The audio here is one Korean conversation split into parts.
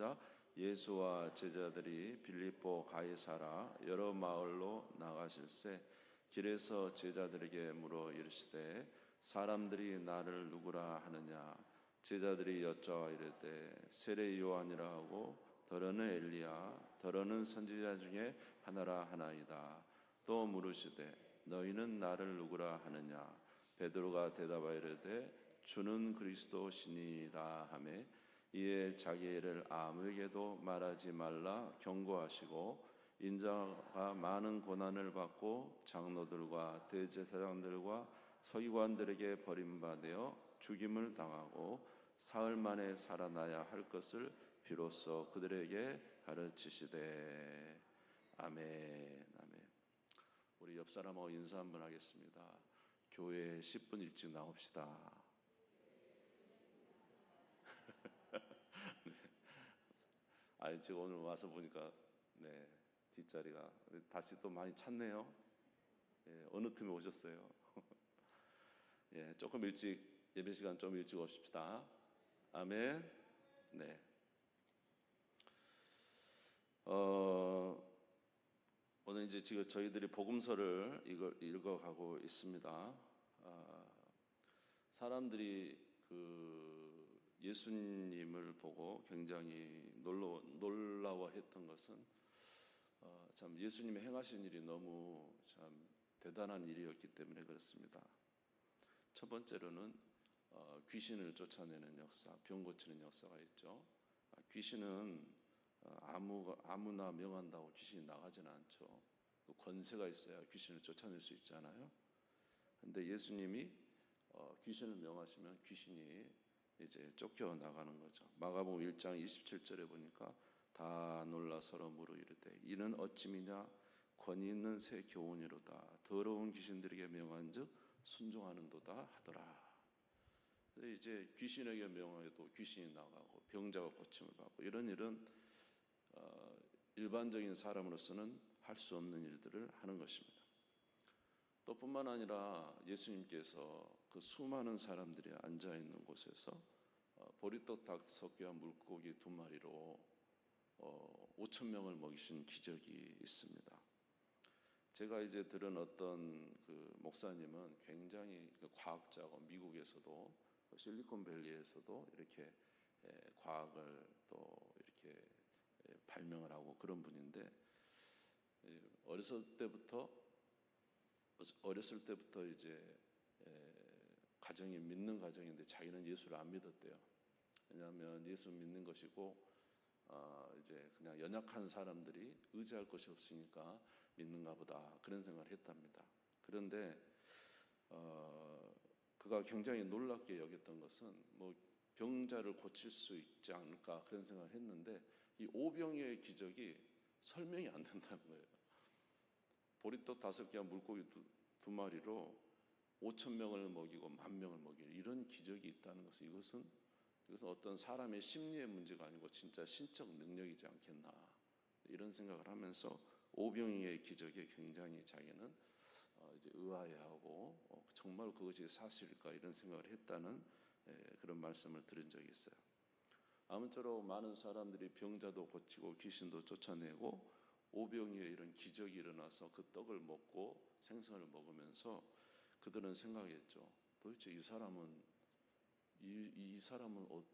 일어나자 예수와 제자들이 빌립보 가이사라 여러 마을로 나가실새 길에서 제자들에게 물어 이르시되 사람들이 나를 누구라 하느냐. 제자들이 여쭤 이르되 세례 요한이라 하고 더러는 엘리야 더러는 선지자 중에 하나라 하나이다. 또 물으시되 너희는 나를 누구라 하느냐. 베드로가 대답하여 이르되 주는 그리스도시니라 하매 이에 자기 일을 아무에게도 말하지 말라 경고하시고 인자가 많은 고난을 받고 장로들과 대제사장들과 서기관들에게 버림받아 죽임을 당하고 사흘 만에 살아나야 할 것을 비로소 그들에게 가르치시되. 아멘. 아멘. 우리 옆 사람하고 인사 한번 하겠습니다. 교회에 10분 일찍 나옵시다. 네. 아니 제가 오늘 와서 보니까 뒷자리가 다시 또 많이 찼네요. 어느 틈에 오셨어요? 조금 일찍 예배 시간 좀 일찍 오십시다. 아멘. 네. 오늘 이제 지금 저희들이 복음서를 읽어가고 있습니다. 사람들이 그 예수님을 보고 굉장히 놀라워했던 것은 참 예수님이 행하신 일이 너무 참 대단한 일이었기 때문에 그렇습니다. 첫 번째로는 귀신을 쫓아내는 역사, 병 고치는 역사가 있죠. 귀신은 아무나 명한다고 귀신이 나가지는 않죠. 또 권세가 있어야 귀신을 쫓아낼 수 있잖아요. 그런데 예수님이 귀신을 명하시면 귀신이 이제 쫓겨 나가는 거죠. 마가복음 1장 27절에 보니까 다 놀라 서로 물어 이르되 이는 어찌미냐 권위 있는 새 교훈이로다. 더러운 귀신들에게 명한즉 순종하는도다 하더라. 이제 귀신에게 명하여도 귀신이 나가고 병자가 고침을 받고 이런 일은 일반적인 사람으로서는 할 수 없는 일들을 하는 것입니다. 또 뿐만 아니라 예수님께서 그 수많은 사람들이 앉아 있는 곳에서 보리떡 5개와 물고기 2마리로 5천 명을 먹이신 기적이 있습니다. 제가 이제 들은 어떤 그 목사님은 굉장히 과학자고 미국에서도 실리콘밸리에서도 이렇게 과학을 또 이렇게 발명을 하고 그런 분인데 어렸을 때부터 이제 가정이 믿는 가정인데 자기는 예수를 안 믿었대요. 왜냐하면 예수 믿는 것이고 이제 그냥 연약한 사람들이 의지할 것이 없으니까 믿는가 보다 그런 생각을 했답니다. 그런데 그가 굉장히 놀랍게 여겼던 것은 뭐 병자를 고칠 수 있지 않을까 그런 생각을 했는데 이 오병이어의 기적이 설명이 안 된다는 거예요. 보리떡 5개와 물고기 2마리로 5천 명을 먹이고 10,000명을 먹이는 이런 기적이 있다는 것은 이것은 어떤 사람의 심리의 문제가 아니고 진짜 신적 능력이지 않겠나 이런 생각을 하면서 오병이어의 기적에 굉장히 자기는 이제 의아해하고 정말 그것이 사실일까 이런 생각을 했다는 그런 말씀을 들은 적이 있어요. 아무쪼록 많은 사람들이 병자도 고치고 귀신도 쫓아내고 오병이어의 이런 기적이 일어나서 그 떡을 먹고 생선을 먹으면서 그들은 생각했죠. 도대체 이 사람은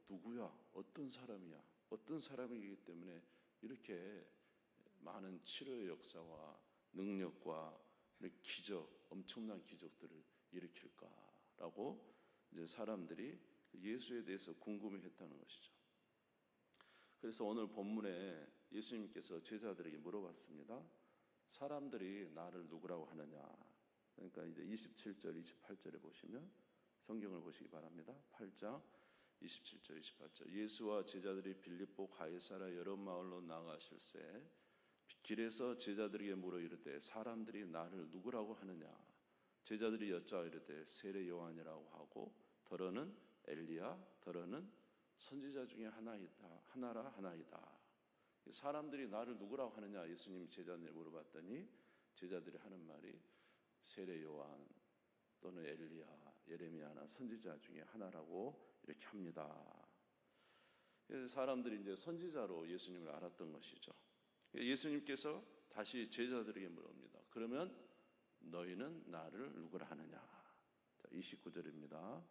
누구야? 어떤 사람이야? 어떤 사람이기 때문에 이렇게 많은 치료의 역사와 능력과 기적, 엄청난 기적들을 일으킬까라고 이제 사람들이 예수에 대해서 궁금해했다는 것이죠. 그래서 오늘 본문에 예수님께서 제자들에게 물어봤습니다. 사람들이 나를 누구라고 하느냐? 그러니까 이제 27절, 28절에 보시면 성경을 보시기 바랍니다. 8장 27절, 28절. 예수와 제자들이 빌립보 가이사라 여러 마을로 나가실새 길에서 제자들에게 물어 이르되 사람들이 나를 누구라고 하느냐? 제자들이 여쭤 이르되 세례 요한이라고 하고 더러는 엘리야, 더러는 선지자 중에 하나라 하나이다. 사람들이 나를 누구라고 하느냐? 예수님 제자들이 물어봤더니 제자들이 하는 말이 세례 요한 또는 엘리야, 예레미야나 선지자 중에 하나라고 이렇게 합니다. 사람들이 이제 선지자로 예수님을 알았던 것이죠. 예수님께서 다시 제자들에게 물습니다. 그러면 너희는 나를 누구라 하느냐? 자, 29절입니다.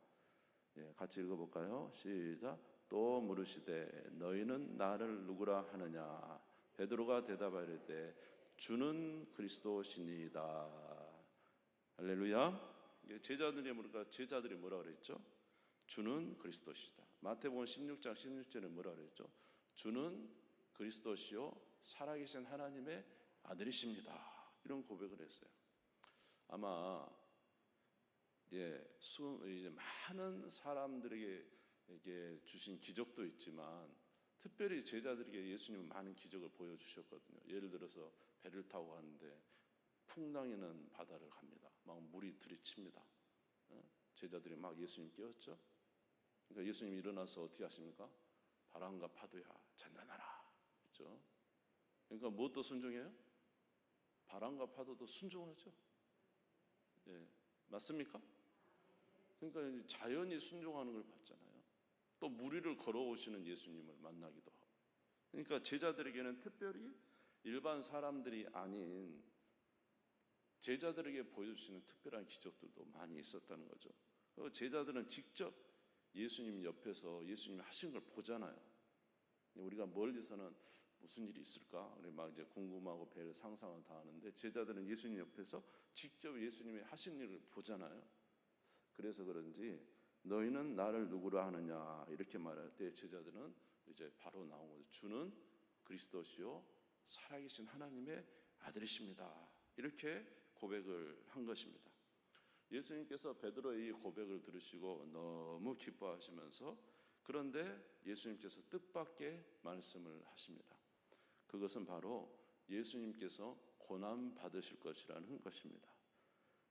같이 읽어볼까요? 시작. 또 물으시되 너희는 나를 누구라 하느냐? 베드로가 대답하되 주는 그리스도시니이다. 할렐루야. 제자들이 뭐라 그랬죠? 주는 그리스도시다. 마태복음 16장 16절에 뭐라 그랬죠? 주는 그리스도시요 살아계신 하나님의 아들이십니다. 이런 고백을 했어요. 아마 이제 많은 사람들에게 주신 기적도 있지만 특별히 제자들에게 예수님은 많은 기적을 보여주셨거든요. 예를 들어서 배를 타고 가는데 풍랑이는 바다를 갑니다. 막 물이 들이칩니다. 제자들이 막 예수님 깨웠죠. 그러니까 예수님이 일어나서 어떻게 하십니까? 바람과 파도야 잔잔하라. 그렇죠? 그러니까 무엇도 순종해요? 바람과 파도도 순종하죠. 맞습니까? 그러니까 자연이 순종하는 걸 봤잖아요. 또 물 위를 걸어오시는 예수님을 만나기도 하고. 그러니까 제자들에게는 특별히 일반 사람들이 아닌 제자들에게 보여주시는 특별한 기적들도 많이 있었다는 거죠. 제자들은 직접 예수님 옆에서 예수님이 하신 걸 보잖아요. 우리가 멀리서는 무슨 일이 있을까? 막 이제 궁금하고 배를 상상을 다 하는데 제자들은 예수님 옆에서 직접 예수님이 하신 일을 보잖아요. 그래서 그런지 너희는 나를 누구라 하느냐 이렇게 말할 때 제자들은 이제 바로 나온 거죠. 주는 그리스도시요 살아계신 하나님의 아들이십니다. 이렇게 고백을 한 것입니다. 예수님께서 베드로의 이 고백을 들으시고 너무 기뻐하시면서 그런데 예수님께서 뜻밖의 말씀을 하십니다. 그것은 바로 예수님께서 고난 받으실 것이라는 것입니다.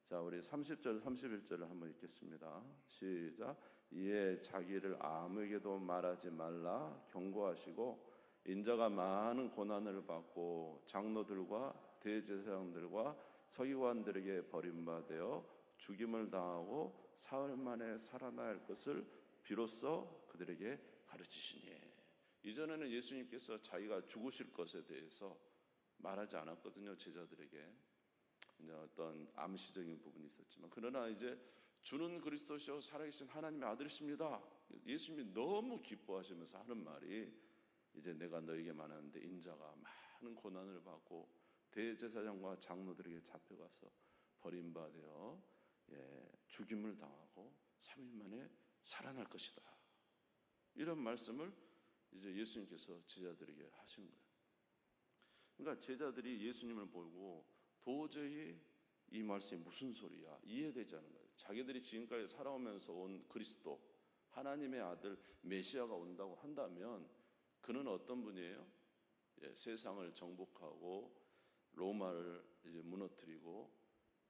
자, 우리 30절, 31절을 한번 읽겠습니다. 시작. 이에 자기를 아무에게도 말하지 말라 경고하시고 인자가 많은 고난을 받고 장로들과 대제사장들과 서기관들에게 버림받아 죽임을 당하고 사흘 만에 살아날 것을 비로소 그들에게 가르치시니. 이전에는 예수님께서 자기가 죽으실 것에 대해서 말하지 않았거든요. 제자들에게 어떤 암시적인 부분이 있었지만, 그러나 이제 주는 그리스도시요 살아계신 하나님의 아들이십니다. 예수님이 너무 기뻐하시면서 하는 말이 이제 내가 너에게 말하는데 인자가 많은 고난을 받고 대제사장과 장로들에게 잡혀가서 버림받아 죽임을 당하고 3일 만에 살아날 것이다. 이런 말씀을 이제 예수님께서 제자들에게 하신 거예요. 그러니까 제자들이 예수님을 보고 도저히 이 말씀이 무슨 소리야 이해되지 않은 거예요. 자기들이 지금까지 살아오면서 온 그리스도 하나님의 아들 메시아가 온다고 한다면 그는 어떤 분이에요? 세상을 정복하고 로마를 이제 무너뜨리고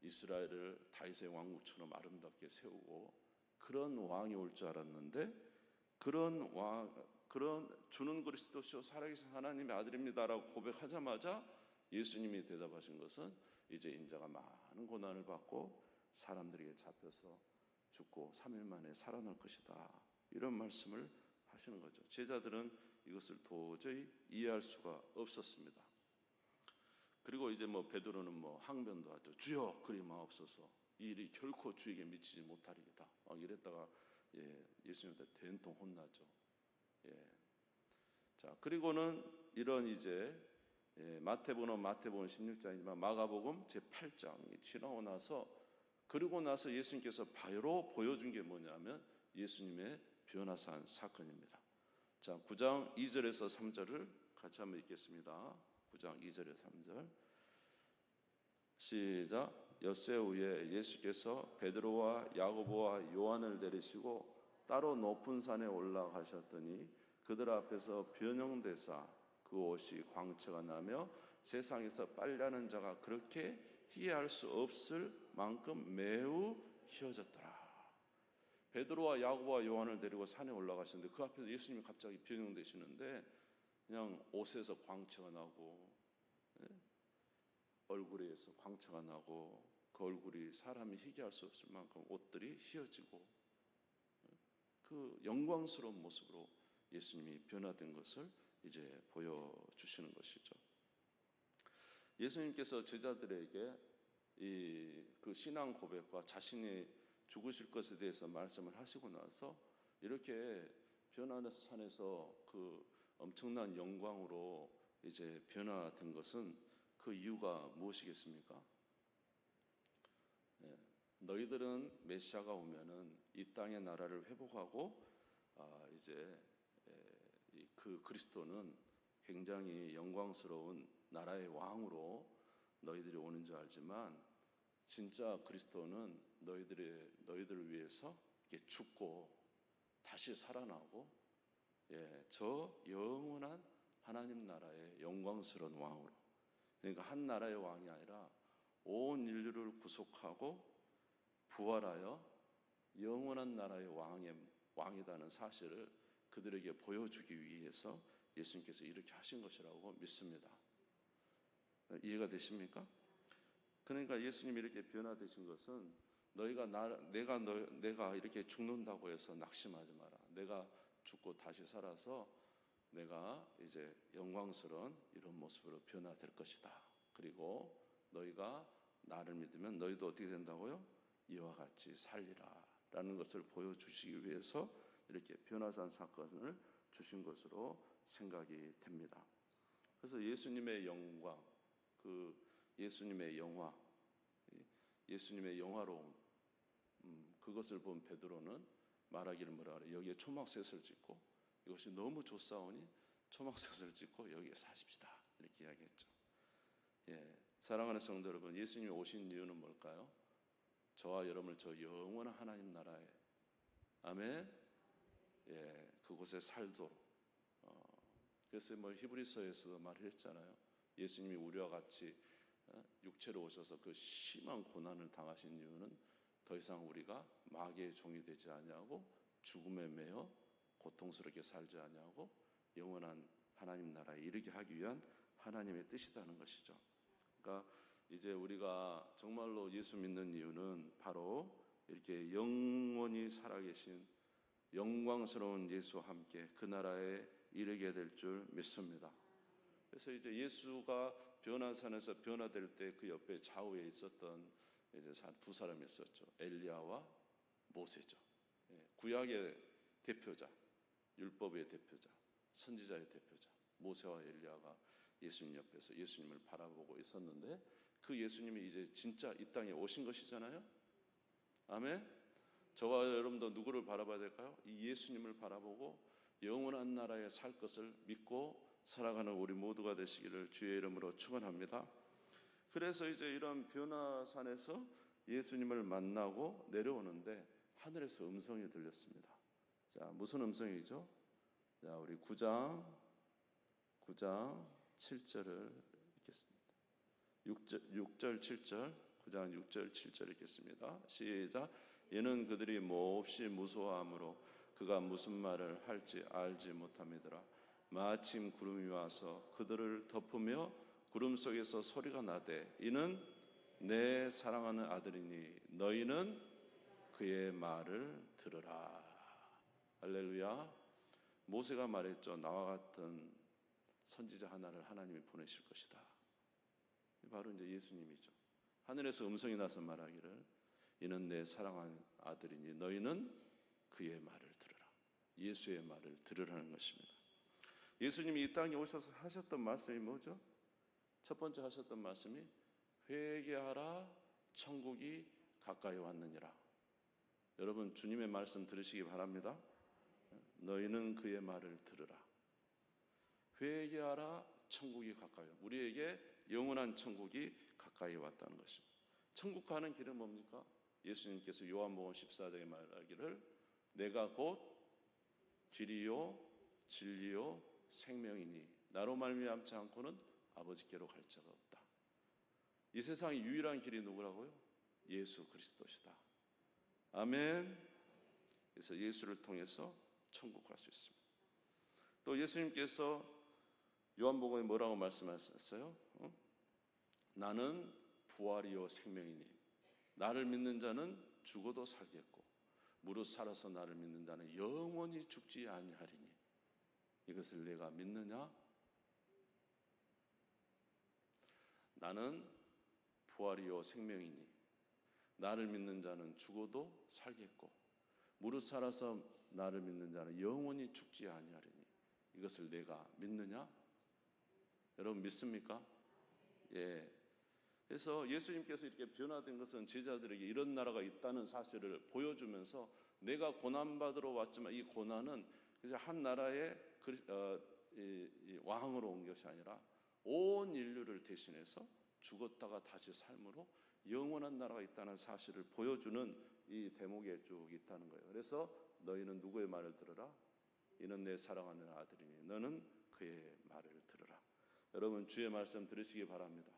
이스라엘을 다윗의 왕국처럼 아름답게 세우고 그런 왕이 올 줄 알았는데 그런 주는 그리스도시요 살아계신 하나님의 아들입니다라고 고백하자마자 예수님이 대답하신 것은 이제 인자가 많은 고난을 받고 사람들에게 잡혀서 죽고 3일 만에 살아날 것이다. 이런 말씀을 하시는 거죠. 제자들은 이것을 도저히 이해할 수가 없었습니다. 그리고 이제 베드로는 항변도 하죠. 주여 그리 마옵소서. 이 일이 결코 주에게 미치지 못하리이다. 이랬다가 예수님한테 된통 혼나죠. 자, 그리고는 이런 이제 마태복음 16장이지만 마가복음 제8장이 지나고 나서 그리고 나서 예수님께서 바로 보여준 게 뭐냐면 예수님의 변화산 사건입니다. 자, 9장 2절에서 3절을 같이 한번 읽겠습니다. 9장 2절에서 3절 시작. 엿새 후에 예수께서 베드로와 야고보와 요한을 데리시고 따로 높은 산에 올라가셨더니 그들 앞에서 변형되사 그 옷이 광채가 나며 세상에서 빨래하는 자가 그렇게 희애할 수 없을 만큼 매우 희어졌더라. 베드로와 야고보와 요한을 데리고 산에 올라가셨는데 그 앞에서 예수님이 갑자기 변형되시는데 그냥 옷에서 광채가 나고 얼굴에서 광채가 나고 그 얼굴이 사람이 희귀할 수 없을 만큼 옷들이 휘어지고 그 영광스러운 모습으로 예수님이 변화된 것을 이제 보여주시는 것이죠. 예수님께서 제자들에게 그 신앙 고백과 자신이 죽으실 것에 대해서 말씀을 하시고 나서 이렇게 변화된 산에서 그 엄청난 영광으로 이제 변화된 것은 그 이유가 무엇이겠습니까? 너희들은 메시아가 오면은 이 땅의 나라를 회복하고 이제 그 그리스도는 굉장히 영광스러운 나라의 왕으로 너희들이 오는 줄 알지만 진짜 그리스도는 너희들을 위해서 이렇게 죽고 다시 살아나고 저 영원한 하나님 나라의 영광스러운 왕으로, 그러니까 한 나라의 왕이 아니라 온 인류를 구속하고 부활하여 영원한 나라의 왕이라는 사실을 그들에게 보여주기 위해서 예수님께서 이렇게 하신 것이라고 믿습니다. 이해가 되십니까? 그러니까 예수님이 이렇게 변화되신 것은 내가 이렇게 죽는다고 해서 낙심하지 마라. 내가 죽고 다시 살아서 내가 이제 영광스러운 이런 모습으로 변화될 것이다. 그리고 너희가 나를 믿으면 너희도 어떻게 된다고요? 이와 같이 살리라 라는 것을 보여주시기 위해서 이렇게 변화산 사건을 주신 것으로 생각이 됩니다. 그래서 예수님의 영광, 예수님의 영화, 예수님의 영화로움, 그것을 본 베드로는 말하기를 뭐라 그래요? 여기에 초막셋을 짓고 이것이 너무 좋사오니 초막셋을 짓고 여기에 사십시다 이렇게 이야기했죠. 사랑하는 성도 여러분, 예수님이 오신 이유는 뭘까요? 저와 여러분을 저 영원한 하나님 나라에, 아멘, 그곳에 살도록. 그래서 히브리서에서 말했잖아요. 예수님이 우리와 같이 육체로 오셔서 그 심한 고난을 당하신 이유는 더 이상 우리가 마귀의 종이 되지 아니하고 죽음에 매여 고통스럽게 살지 아니하고 영원한 하나님 나라에 이르게 하기 위한 하나님의 뜻이라는 것이죠. 그러니까 이제 우리가 정말로 예수 믿는 이유는 바로 이렇게 영원히 살아계신 영광스러운 예수와 함께 그 나라에 이르게 될 줄 믿습니다. 그래서 이제 예수가 변화산에서 변화될 때 그 옆에 좌우에 있었던 이제 두 사람이 있었죠. 엘리야와 모세죠. 구약의 대표자, 율법의 대표자, 선지자의 대표자 모세와 엘리야가 예수님 옆에서 예수님을 바라보고 있었는데 그 예수님이 이제 진짜 이 땅에 오신 것이잖아요. 아멘. 저와 여러분도 누구를 바라봐야 될까요? 이 예수님을 바라보고 영원한 나라에 살 것을 믿고 살아가는 우리 모두가 되시기를 주의 이름으로 축원합니다. 그래서 이제 이런 변화산에서 예수님을 만나고 내려오는데 하늘에서 음성이 들렸습니다. 자, 무슨 음성이죠? 자, 우리 9장 7절을 읽겠습니다. 6절 7절 9장 6절 7절 읽겠습니다. 시작. 이는 그들이 몹시 무서워하므로 그가 무슨 말을 할지 알지 못함이더라. 마침 구름이 와서 그들을 덮으며 구름 속에서 소리가 나되 이는 내 사랑하는 아들이니 너희는 그의 말을 들으라. 할렐루야. 모세가 말했죠. 나와 같은 선지자 하나를 하나님이 보내실 것이다. 바로 이제 예수님이죠. 하늘에서 음성이 나서 말하기를 이는 내 사랑하는 아들이니 너희는 그의 말을 들으라. 예수의 말을 들으라는 것입니다. 예수님이 이 땅에 오셔서 하셨던 말씀이 뭐죠? 첫 번째 하셨던 말씀이 회개하라 천국이 가까이 왔느니라. 여러분 주님의 말씀 들으시기 바랍니다. 너희는 그의 말을 들으라. 회개하라 천국이 가까이 왔다. 우리에게 영원한 천국이 가까이 왔다는 것입니다. 천국 가는 길은 뭡니까? 예수님께서 요한복음 14장에 말하기를 내가 곧 길이요 진리요 생명이니 나로 말미암지 않고는 아버지께로 갈 자가 없다. 이 세상의 유일한 길이 누구라고요? 예수 그리스도시다. 아멘. 그래서 예수를 통해서 천국 갈 수 있습니다. 또 예수님께서 요한복음에 뭐라고 말씀하셨어요? 나는 부활이요 생명이니 나를 믿는 자는 죽어도 살겠고 무릇 살아서 나를 믿는 자는 영원히 죽지 아니하리니. 이것을 내가 믿느냐? 나는 부활이요 생명이니 나를 믿는 자는 죽어도 살겠고 무릇 살아서 나를 믿는 자는 영원히 죽지 아니하리니 이것을 내가 믿느냐? 여러분 믿습니까? 예. 그래서 예수님께서 이렇게 변화된 것은 제자들에게 이런 나라가 있다는 사실을 보여주면서 내가 고난받으러 왔지만 이 고난은 그냥 한 나라의 왕으로 온 것이 아니라 온 인류를 대신해서 죽었다가 다시 삶으로 영원한 나라가 있다는 사실을 보여주는 이 대목에 쭉 있다는 거예요. 그래서 너희는 누구의 말을 들으라? 이는 내 사랑하는 아들이니 너는 그의 말을 들으라. 여러분 주의 말씀 들으시기 바랍니다.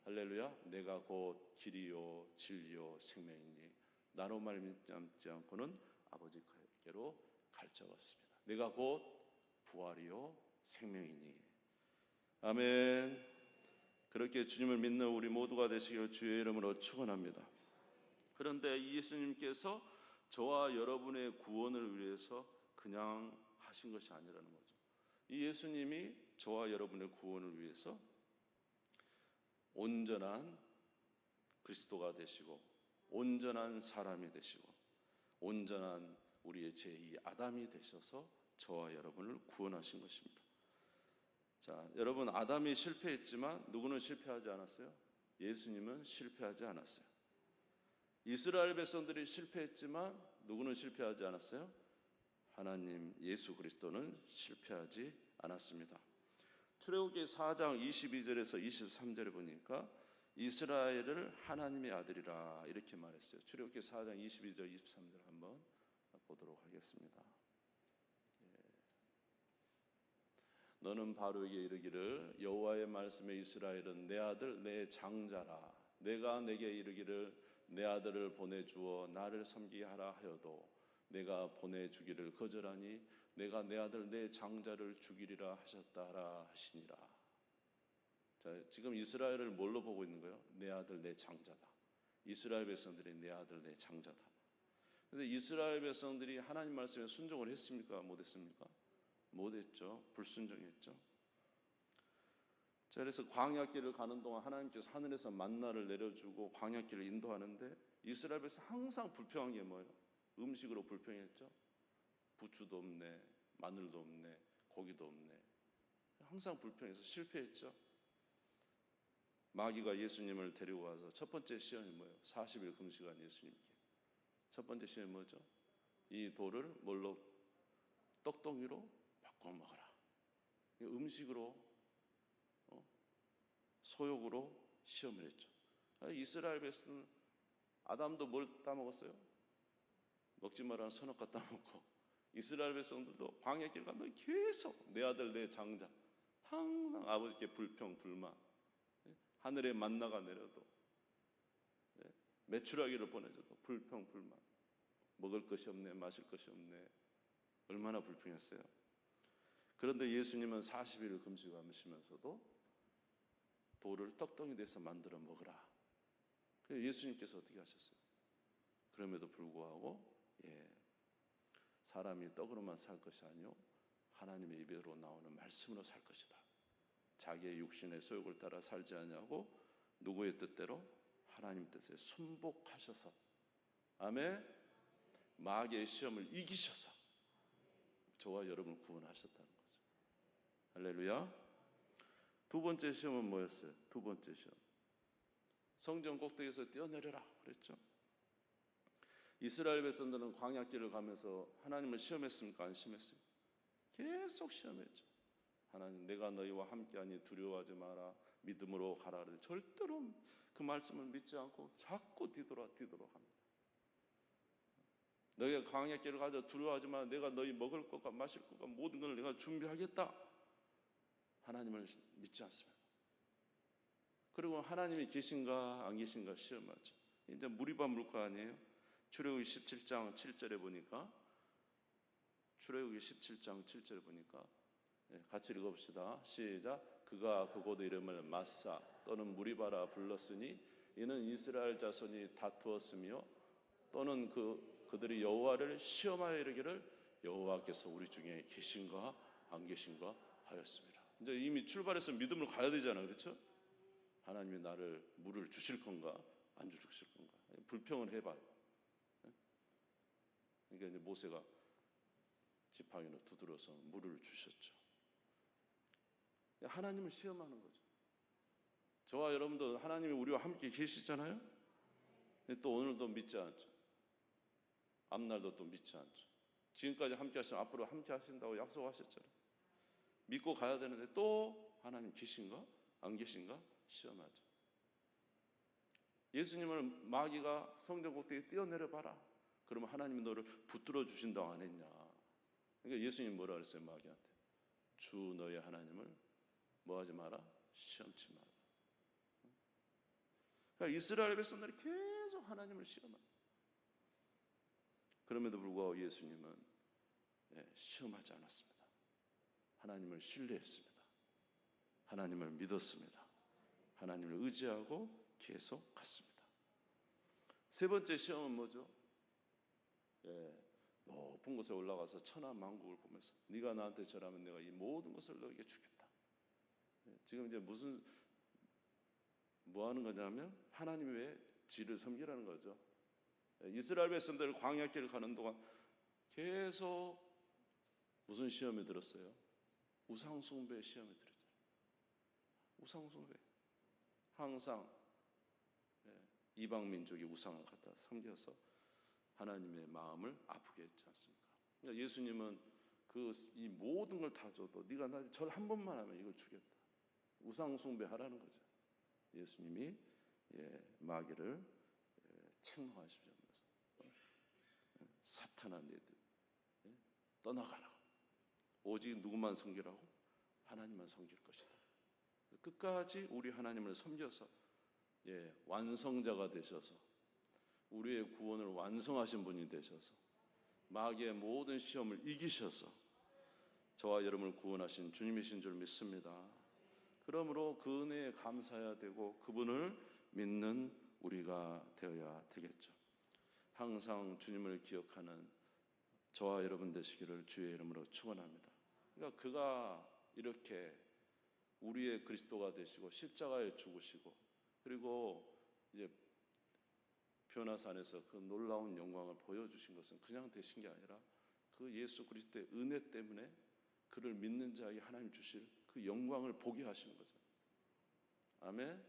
할렐루야. 내가 곧 길이요 진리요 생명이니 나로 말미암지 않고는 아버지께로 갈 자가 없습니다. 내가 곧 부활이요 생명이니. 아멘. 그렇게 주님을 믿는 우리 모두가 되시길 주의 이름으로 축원합니다. 그런데 이 예수님께서 저와 여러분의 구원을 위해서 그냥 하신 것이 아니라는 거죠. 이 예수님이 저와 여러분의 구원을 위해서 온전한 그리스도가 되시고 온전한 사람이 되시고 온전한 우리의 제2 아담이 되셔서 저와 여러분을 구원하신 것입니다. 자, 여러분 아담이 실패했지만 누구는 실패하지 않았어요? 예수님은 실패하지 않았어요. 이스라엘 백성들이 실패했지만 누구는 실패하지 않았어요? 하나님 예수 그리스도는 실패하지 않았습니다. 출애굽기 4장 22절에서 23절에 보니까 이스라엘을 하나님의 아들이라 이렇게 말했어요. 출애굽기 4장 22절 23절 한번 보도록 하겠습니다. 너는 바로에게 이르기를 여호와의 말씀에 이스라엘은 내 아들 내 장자라. 내가 내게 이르기를 내 아들을 보내주어 나를 섬기게 하라 하여도 내가 보내주기를 거절하니 내가 내 아들 내 장자를 죽이리라 하셨다라 하시니라. 자, 지금 이스라엘을 뭘로 보고 있는 거예요? 내 아들 내 장자다. 이스라엘 백성들이 내 아들 내 장자다. 그런데 이스라엘 백성들이 하나님 말씀에 순종을 했습니까? 못했습니까? 못했죠. 불순종했죠. 자, 그래서 광야길을 가는 동안 하나님께서 하늘에서 만나를 내려주고 광야길을 인도하는데 이스라엘 백성 항상 불평한 게 뭐예요? 음식으로 불평했죠. 부추도 없네, 마늘도 없네, 고기도 없네. 항상 불평해서 실패했죠. 마귀가 예수님을 데리고 와서 첫 번째 시험이 뭐예요? 40일 금식한 예수님께. 첫 번째 시험이 뭐죠? 이 돌을 뭘로? 떡덩이로 바꿔 먹어라. 음식으로 소욕으로 시험을 했죠. 이스라엘 백성은 아담도 뭘 따먹었어요? 먹지 말라는 선악과 따먹고 이스라엘 백성들도 광야길 가는데 계속 내 아들 내 장자 항상 아버지께 불평 불만 하늘에 만나가 내려도 메추라기를 보내줘도 불평 불만 먹을 것이 없네 마실 것이 없네 얼마나 불평했어요. 그런데 예수님은 40일을 금식하시면서도 돌을 떡덩이 돼서 만들어 먹으라. 그래서 예수님께서 어떻게 하셨어요? 그럼에도 불구하고 사람이 떡으로만 살 것이 아니요 하나님의 입으로 나오는 말씀으로 살 것이다. 자기의 육신의 소욕을 따라 살지 아니하고 누구의 뜻대로? 하나님 뜻에 순복하셔서 아멘. 마귀의 시험을 이기셔서 저와 여러분을 구원하셨다는 거죠. 할렐루야. 두 번째 시험은 뭐였어요? 두 번째 시험. 성전 꼭대기에서 뛰어내려라 그랬죠. 이스라엘 백성들은 광야길을 가면서 하나님을 시험했습니까? 안 시험했습니까? 계속 시험했죠. 하나님 내가 너희와 함께하니 두려워하지 마라. 믿음으로 가라. 절대로 그 말씀을 믿지 않고 자꾸 뒤돌아갑니다. 너희가 광야길을 가져 두려워하지 마라. 내가 너희 먹을 것과 마실 것과 모든 걸 내가 준비하겠다. 하나님을 믿지 않습니다. 그리고 하나님이 계신가 안 계신가 시험하죠. 이제 무리바 물가 아니에요? 출애굽기 17장 7절에 보니까 출애굽기 17장 7절에 보니까 같이 읽어봅시다. 시작. 그가 그곳의 이름을 마사 또는 무리바라 불렀으니 이는 이스라엘 자손이 다투었으며 또는 그들이 여호와를 시험하여 이르기를 여호와께서 우리 중에 계신가 안 계신가 하였습니다. 이제 이미 출발해서 믿음을 가야 되잖아요, 그렇죠? 하나님이 나를 물을 주실 건가 안 주실 건가 불평을 해봐요. 그러니까 이제 모세가 지팡이로 두드려서 물을 주셨죠. 하나님을 시험하는 거죠. 저와 여러분도 하나님이 우리와 함께 계시잖아요. 또 오늘도 믿지 않죠. 앞날도 또 믿지 않죠. 지금까지 함께 하시면 앞으로 함께 하신다고 약속하셨잖아요. 믿고 가야 되는데 또 하나님 계신가 안 계신가 시험하죠. 예수님을 마귀가 성전 꼭대기에 뛰어내려 봐라. 그러면 하나님이 너를 붙들어 주신다고 안 했냐. 그러니까 예수님 뭐라 그랬어요 마귀한테? 주 너의 하나님을 뭐하지 마라? 시험치 마라. 그러니까 이스라엘 백성들이 계속 하나님을 시험합니다. 그럼에도 불구하고 예수님은 시험하지 않았습니다. 하나님을 신뢰했습니다. 하나님을 믿었습니다. 하나님을 의지하고 계속 갔습니다. 세 번째 시험은 뭐죠? 높은 곳에 올라가서 천하 만국을 보면서 네가 나한테 절하면 내가 이 모든 것을 너에게 주겠다. 지금 이제 뭐 하는 거냐면 하나님 외에 지를 섬기라는 거죠. 이스라엘 백성들 광야길을 가는 동안 계속 무슨 시험에 들었어요? 우상숭배 시험에 들었잖아요. 우상숭배. 항상 이방 민족이 우상을 갖다 섬겨서 하나님의 마음을 아프게 했지 않습니까? 그러니까 예수님은 이 모든 걸 다 줘도 네가 나한테 절 한 번만 하면 이걸 주겠다. 우상숭배하라는 거죠. 예수님이 마귀를 책망하시면서 사탄아 너희들 떠나가라. 오직 누구만 섬기라고? 하나님만 섬길 것이다. 끝까지 우리 하나님을 섬겨서 완성자가 되셔서 우리의 구원을 완성하신 분이 되셔서 마귀의 모든 시험을 이기셔서 저와 여러분을 구원하신 주님이신 줄 믿습니다. 그러므로 그 은혜에 감사해야 되고 그분을 믿는 우리가 되어야 되겠죠. 항상 주님을 기억하는 저와 여러분 되시기를 주의 이름으로 축원합니다. 그러니까 그가 이렇게 우리의 그리스도가 되시고 십자가에 죽으시고 그리고 이제 변화산에서 그 놀라운 영광을 보여주신 것은 그냥 되신 게 아니라 그 예수 그리스도의 은혜 때문에 그를 믿는 자에게 하나님 주실 그 영광을 보게 하시는 거죠. 아멘.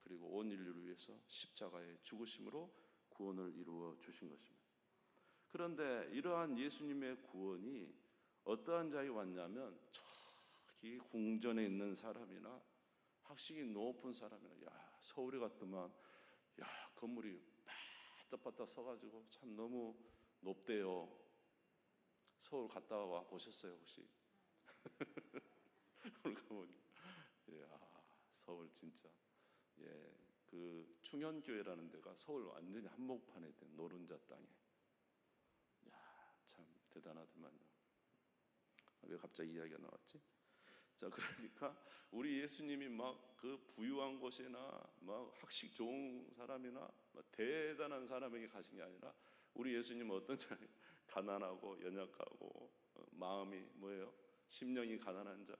그리고 온 인류를 위해서 십자가의 죽으심으로 구원을 이루어 주신 것입니다. 그런데 이러한 예수님의 구원이 어떠한 자에 왔냐면 저기 궁전에 있는 사람이나 학식이 높은 사람이나 서울에 갔더만 건물이 바닥바닥 서가지고 참 너무 높대요. 서울 갔다 와 보셨어요 혹시? 오늘 가보니 서울 진짜 그 충현교회라는 데가 서울 완전히 한복판에 있던 노른자 땅에 참 대단하더만요. 왜 갑자기 이야기가 나왔지? 자, 그러니까 우리 예수님이 막 그 부유한 곳이나 막 학식 좋은 사람이나 대단한 사람에게 가신 게 아니라 우리 예수님은 어떤 자? 가난하고 연약하고 마음이 뭐예요? 심령이 가난한 자,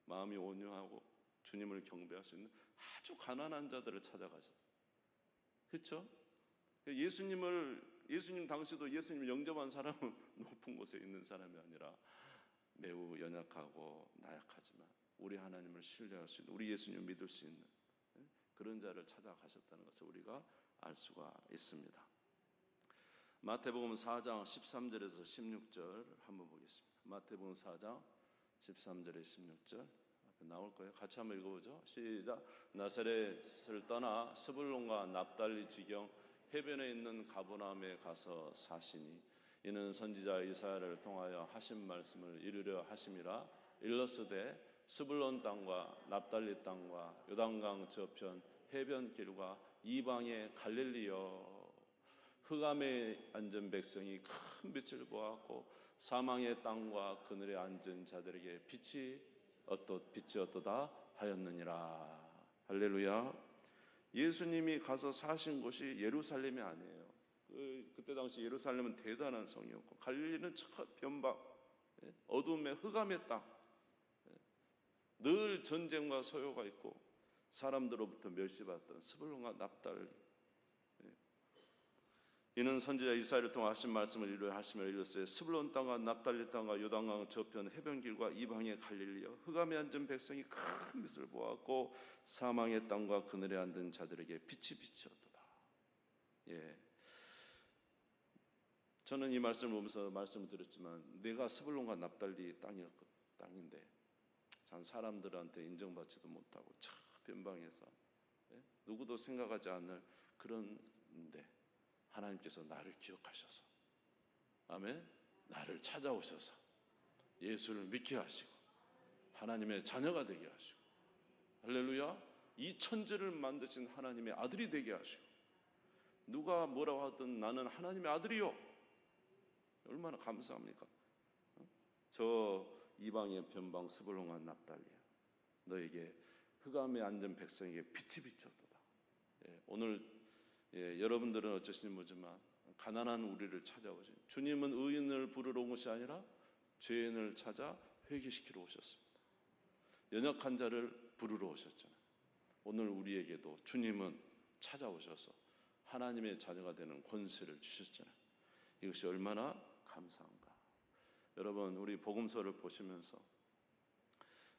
마음이 온유하고 주님을 경배할 수 있는 아주 가난한 자들을 찾아가셨어요. 그렇죠? 예수님 당시도 예수님 영접한 사람은 높은 곳에 있는 사람이 아니라 매우 연약하고 나약하지만 우리 하나님을 신뢰할 수 있는, 우리 예수님을 믿을 수 있는 그런 자를 찾아가셨다는 것을 우리가 알 수가 있습니다. 마태복음 4장 13절에서 16절 한번 보겠습니다. 마태복음 4장 13절에 16절 앞에 나올 거예요. 같이 한번 읽어보죠. 시작. 나사렛을 떠나 스불론과 납달리 지경 해변에 있는 가버나움에 가서 사시니 이는 선지자 이사야를 통하여 하신 말씀을 이루려 하심이라. 일러스되 스불론 땅과 납달리 땅과 요단강 저편 해변길과 이방의 갈릴리여, 흑암에 앉은 백성이 큰 빛을 보았고 사망의 땅과 그늘에 앉은 자들에게 빛이 어떠다 하였느니라. 할렐루야. 예수님이 가서 사신 곳이 예루살렘이 아니에요. 그때 당시 예루살렘은 대단한 성이었고 갈릴리는 첫 변방, 어둠의 흑암의 땅, 늘 전쟁과 소요가 있고 사람들로부터 멸시받던 스불론과 납달리. 이는 선지자 이사야를 통해 하신 말씀을 이루하시며 이르셨어요. 스불론 땅과 납달리 땅과 요단강 저편 해변길과 이방의 갈릴리여, 흑암에 앉은 백성이 큰 빛을 보았고 사망의 땅과 그늘에 앉은 자들에게 빛이 비치었도다. 저는 이 말씀을 보면서 말씀을 드렸지만 내가 스불론과 납달리 땅인데 참 사람들한테 인정받지도 못하고 참 변방에서 누구도 생각하지 않을 그런데 하나님께서 나를 기억하셔서, 아멘, 나를 찾아오셔서 예수를 믿게 하시고 하나님의 자녀가 되게 하시고, 할렐루야, 이 천지를 만드신 하나님의 아들이 되게 하시고, 누가 뭐라고 하든 나는 하나님의 아들이요. 얼마나 감사합니까? 저 이방의 변방 스불론과 납달리야, 너에게 흑암에 앉은 백성에게 빛이 비쳤도다. 오늘 여러분들은 어쩌신지 모르지만 가난한 우리를 찾아오신 주님은 의인을 부르러 온 것이 아니라 죄인을 찾아 회개시키러 오셨습니다. 연약한 자를 부르러 오셨잖아요. 오늘 우리에게도 주님은 찾아오셔서 하나님의 자녀가 되는 권세를 주셨잖아요. 이것이 얼마나 감사한가. 여러분, 우리 복음서를 보시면서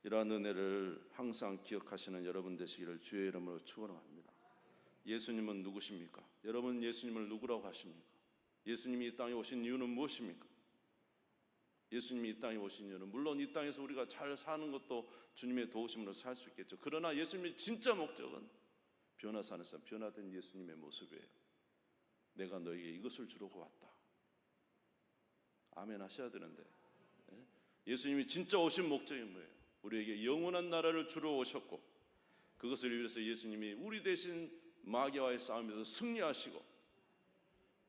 이러한 은혜를 항상 기억하시는 여러분 되시기를 주의 이름으로 축원합니다. 예수님은 누구십니까? 여러분, 예수님을 누구라고 하십니까? 예수님이 이 땅에 오신 이유는 무엇입니까? 예수님이 이 땅에 오신 이유는 물론 이 땅에서 우리가 잘 사는 것도 주님의 도우심으로 살 수 있겠죠. 그러나 예수님의 진짜 목적은 변화사 안에서 변화된 예수님의 모습이에요. 내가 너에게 이것을 주려고 왔다. 아멘 하셔야 되는데, 예수님이 진짜 오신 목적이 뭐예요? 우리에게 영원한 나라를 주러 오셨고, 그것을 위해서 예수님이 우리 대신 마귀와의 싸움에서 승리하시고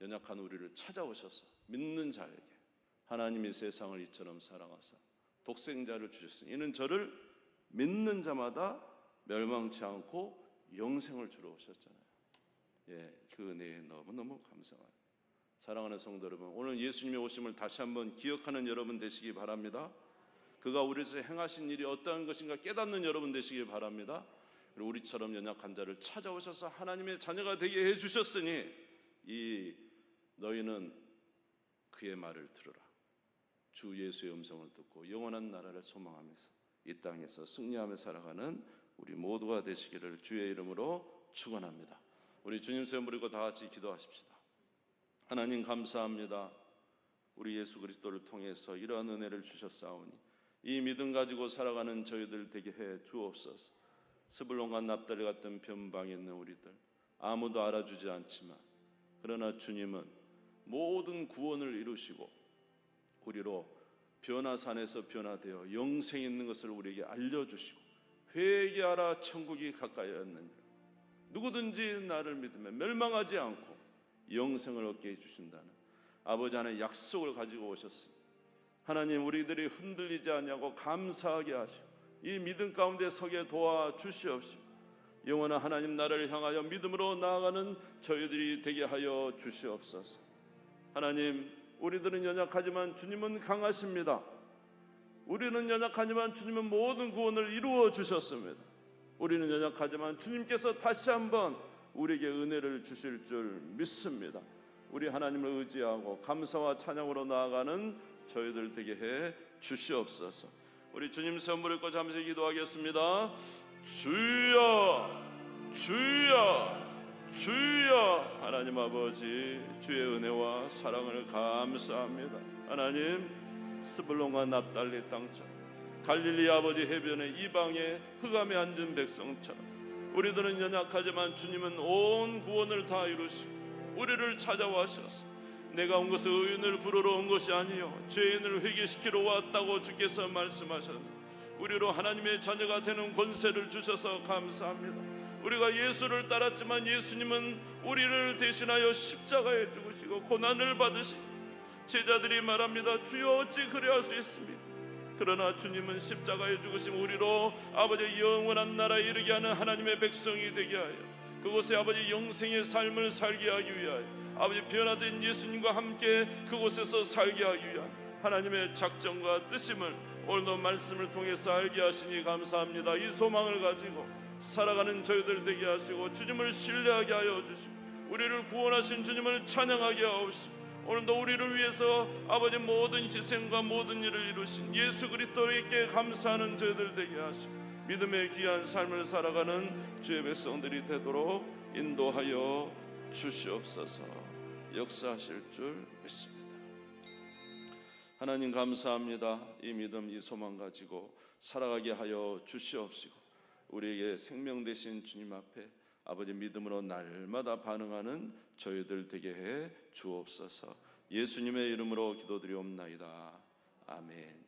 연약한 우리를 찾아오셔서 믿는 자에게 하나님이 세상을 이처럼 사랑하사 독생자를 주셨으니 이는 저를 믿는 자마다 멸망치 않고 영생을 주러 오셨잖아요. 그 은혜에 너무너무 감사합니다. 사랑하는 성도 여러분, 오늘 예수님의 오심을 다시 한번 기억하는 여러분 되시기 바랍니다. 그가 우리에서 행하신 일이 어떠한 것인가 깨닫는 여러분 되시기 바랍니다. 그리고 우리처럼 연약한 자를 찾아오셔서 하나님의 자녀가 되게 해주셨으니 너희는 그의 말을 들으라. 주 예수의 음성을 듣고 영원한 나라를 소망하면서 이 땅에서 승리하며 살아가는 우리 모두가 되시기를 주의 이름으로 축원합니다. 우리 주님 세움 부리고 다 같이 기도하십시다. 하나님 감사합니다. 우리 예수 그리스도를 통해서 이러한 은혜를 주셨사오니 이 믿음 가지고 살아가는 저희들 되게 해 주옵소서. 스불론과 납달리 같은 변방에 있는 우리들 아무도 알아주지 않지만 그러나 주님은 모든 구원을 이루시고 우리로 변화산에서 변화되어 영생이 있는 것을 우리에게 알려주시고 회개하라 천국이 가까이 왔느니라. 누구든지 나를 믿으면 멸망하지 않고 영생을 얻게 해주신다는 아버지 하나님의 약속을 가지고 오셨습니다. 하나님, 우리들이 흔들리지 않냐고 감사하게 하시고 이 믿음 가운데 서게 도와주시옵시고 영원한 하나님 나라를 향하여 믿음으로 나아가는 저희들이 되게 하여 주시옵소서. 하나님, 우리들은 연약하지만 주님은 강하십니다. 우리는 연약하지만 주님은 모든 구원을 이루어 주셨습니다. 우리는 연약하지만 주님께서 다시 한번 우리에게 은혜를 주실 줄 믿습니다. 우리 하나님을 의지하고 감사와 찬양으로 나아가는 저희들 되게 해 주시옵소서. 우리 주님 선물을 꽂아 잠시 기도하겠습니다. 주여 주여 주여. 하나님 아버지, 주의 은혜와 사랑을 감사합니다. 하나님, 스불론과 납달리 땅처럼 갈릴리 아버지 해변의 이방의 흑암에 앉은 백성처럼 우리들은 연약하지만 주님은 온 구원을 다 이루시고 우리를 찾아와셔서 내가 온 것은 의인을 부르러 온 것이 아니요 죄인을 회개시키러 왔다고 주께서 말씀하셨는데 우리로 하나님의 자녀가 되는 권세를 주셔서 감사합니다. 우리가 예수를 따랐지만 예수님은 우리를 대신하여 십자가에 죽으시고 고난을 받으시고 제자들이 말합니다. 주여 어찌 그래 할 수 있습니까? 그러나 주님은 십자가에 죽으신 우리로 아버지의 영원한 나라에 이르게 하는 하나님의 백성이 되게 하여 그곳에 아버지 영생의 삶을 살게 하기 위하여 아버지 변화된 예수님과 함께 그곳에서 살게 하기 위한 하나님의 작정과 뜻임을 오늘도 말씀을 통해서 알게 하시니 감사합니다. 이 소망을 가지고 살아가는 저희들 되게 하시고 주님을 신뢰하게 하여 주시고 우리를 구원하신 주님을 찬양하게 하옵시고 오늘도 우리를 위해서 아버지 모든 희생과 모든 일을 이루신 예수 그리스도에게 감사하는 저희들 되게 하시고 믿음의 귀한 삶을 살아가는 주의 백성들이 되도록 인도하여 주시옵소서. 역사하실 줄 믿습니다. 하나님 감사합니다. 이 믿음 이 소망 가지고 살아가게 하여 주시옵시고 우리에게 생명 되신 주님 앞에 아버지 믿음으로 날마다 반응하는 저희들 되게 해 주옵소서. 예수님의 이름으로 기도드리옵나이다. 아멘.